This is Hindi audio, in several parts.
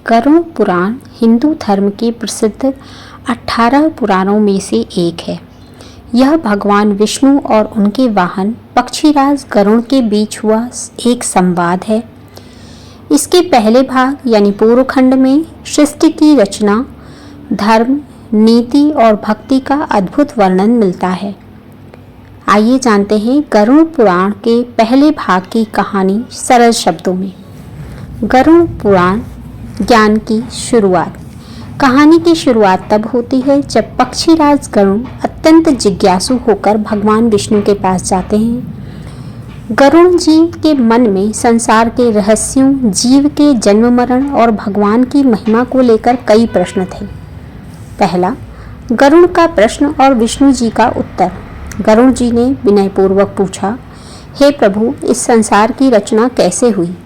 गरुड़ पुराण हिंदू धर्म के प्रसिद्ध 18 पुराणों में से एक है। यह भगवान विष्णु और उनके वाहन पक्षीराज गरुड़ के बीच हुआ एक संवाद है। इसके पहले भाग यानी पूर्व खंड में सृष्टि की रचना, धर्म, नीति और भक्ति का अद्भुत वर्णन मिलता है। आइए जानते हैं गरुड़ पुराण के पहले भाग की कहानी सरल शब्दों में। गरुड़ पुराण ज्ञान की शुरुआत। कहानी की शुरुआत तब होती है जब पक्षीराज गरुड़ अत्यंत जिज्ञासु होकर भगवान विष्णु के पास जाते हैं। गरुड़ जी के मन में संसार के रहस्यों, जीव के जन्म मरण और भगवान की महिमा को लेकर कई प्रश्न थे। पहला, गरुड़ का प्रश्न और विष्णु जी का उत्तर। गरुड़ जी ने विनयपूर्वक पूछा, हे प्रभु, इस संसार की रचना कैसे हुई?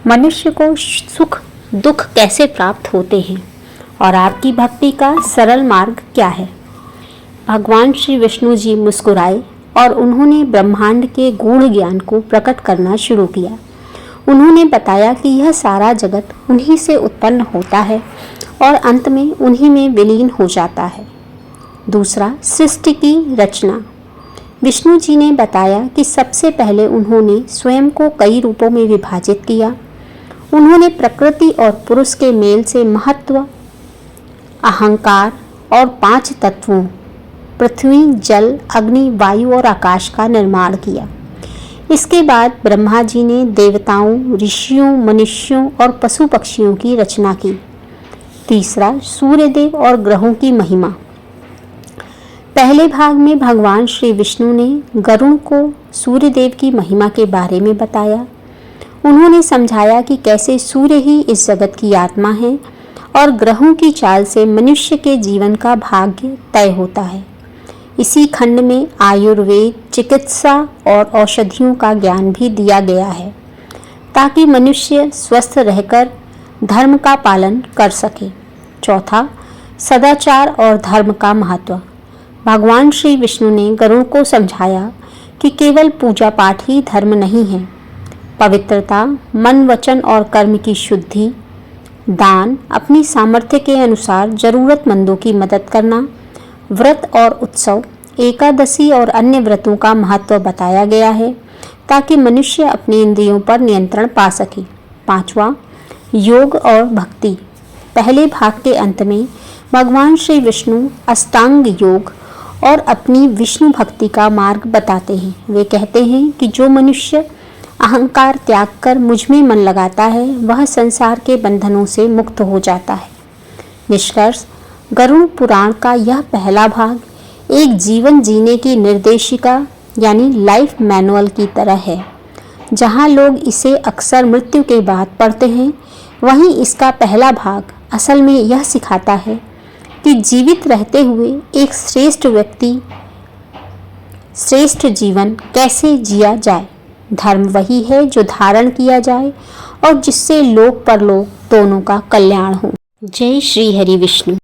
मनुष्य को सुख दुख कैसे प्राप्त होते हैं और आपकी भक्ति का सरल मार्ग क्या है? भगवान श्री विष्णु जी मुस्कुराए और उन्होंने ब्रह्मांड के गूढ़ ज्ञान को प्रकट करना शुरू किया। उन्होंने बताया कि यह सारा जगत उन्हीं से उत्पन्न होता है और अंत में उन्हीं में विलीन हो जाता है। दूसरा, सृष्टि की रचना। विष्णु जी ने बताया कि सबसे पहले उन्होंने स्वयं को कई रूपों में विभाजित किया। उन्होंने प्रकृति और पुरुष के मेल से महत्व, अहंकार और 5 तत्वों पृथ्वी, जल, अग्नि, वायु और आकाश का निर्माण किया। इसके बाद ब्रह्मा जी ने देवताओं, ऋषियों, मनुष्यों और पशु पक्षियों की रचना की। तीसरा, सूर्यदेव और ग्रहों की महिमा। पहले भाग में भगवान श्री विष्णु ने गरुड़ को सूर्यदेव की महिमा के बारे में बताया। उन्होंने समझाया कि कैसे सूर्य ही इस जगत की आत्मा है और ग्रहों की चाल से मनुष्य के जीवन का भाग्य तय होता है। इसी खंड में आयुर्वेद, चिकित्सा और औषधियों का ज्ञान भी दिया गया है ताकि मनुष्य स्वस्थ रहकर धर्म का पालन कर सके। चौथा, सदाचार और धर्म का महत्व। भगवान श्री विष्णु ने गरुड़ को समझाया कि केवल पूजा पाठ ही धर्म नहीं है। पवित्रता, मन, वचन और कर्म की शुद्धि, दान, अपनी सामर्थ्य के अनुसार जरूरतमंदों की मदद करना, व्रत और उत्सव, एकादशी और अन्य व्रतों का महत्व बताया गया है ताकि मनुष्य अपनी इंद्रियों पर नियंत्रण पा सके। पांचवा, योग और भक्ति। पहले भाग के अंत में भगवान श्री विष्णु अष्टांग योग और अपनी विष्णु भक्ति का मार्ग बताते हैं। वे कहते हैं कि जो मनुष्य अहंकार त्याग कर मुझ में मन लगाता है वह संसार के बंधनों से मुक्त हो जाता है। निष्कर्ष, गरुड़ पुराण का यह पहला भाग एक जीवन जीने की निर्देशिका यानी लाइफ मैनुअल की तरह है। जहाँ लोग इसे अक्सर मृत्यु के बाद पढ़ते हैं, वहीं इसका पहला भाग असल में यह सिखाता है कि जीवित रहते हुए एक श्रेष्ठ जीवन कैसे जिया जाए। धर्म वही है जो धारण किया जाए और जिससे लोक परलोक दोनों का कल्याण हो। जय श्री हरि विष्णु।